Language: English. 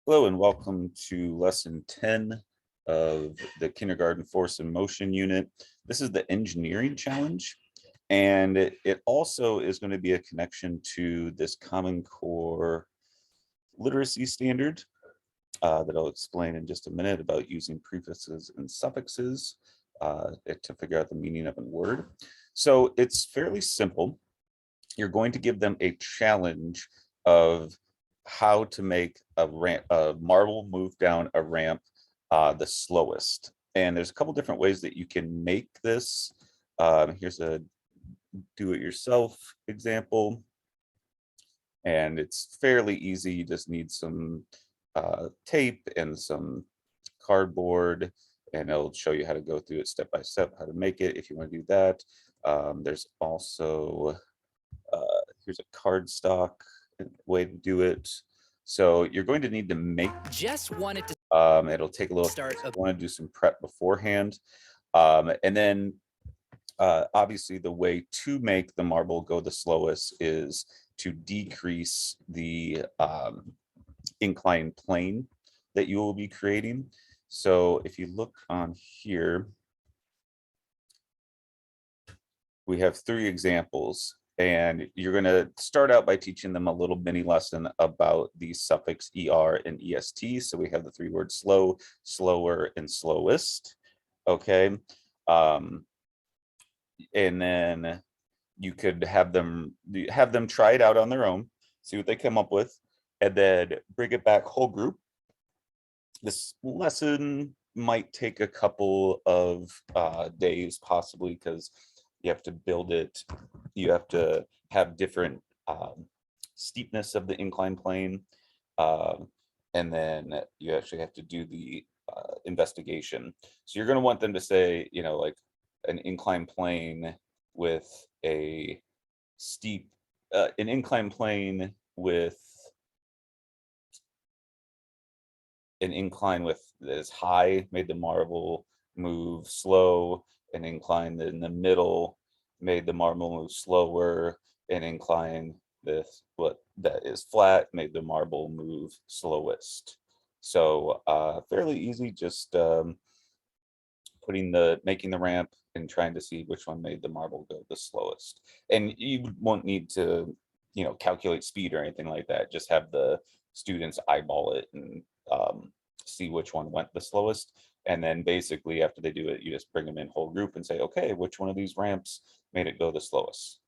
Hello and welcome to lesson 10 of the kindergarten force and motion unit. This is the engineering challenge, and it also is going to be a connection to this Common Core literacy standard that I'll explain in just a minute about using prefixes and suffixes to figure out the meaning of a word. So it's fairly simple. You're going to give them a challenge of how to make a marble move down a ramp the slowest. And there's a couple different ways that you can make this. Here's a do-it-yourself example. And it's fairly easy. You just need some tape and some cardboard, and it'll show you how to go through it step by step, how to make it if you want to do that. There's also here's a cardstock way to do it. So you're going to need to make. Just wanted to It'll take a little. start a Want to do some prep beforehand, and then obviously the way to make the marble go the slowest is to decrease the inclined plane that you will be creating. So if you look on here, we have 3 examples, and you're going to start out by teaching them a little mini lesson about the suffix er and est. So we have the 3 words slow, slower, and slowest. Okay. And then you could have them try it out on their own, see what they come up with, and then bring it back whole group. This lesson might take a couple of days possibly, because you have to build it. You have to have different steepness of the inclined plane. And then you actually have to do the investigation. So you're going to want them to say, like an inclined plane with a steep, an inclined plane with an incline with that is high made the marble move slow, an incline in the middle made the marble move slower, an incline that is flat made the marble move slowest. So fairly easy, just making the ramp and trying to see which one made the marble go the slowest. And you won't need to calculate speed or anything like that. Just have the students eyeball it and see which one went the slowest. And then basically after they do it, you just bring them in whole group and say, okay, which one of these ramps made it go the slowest?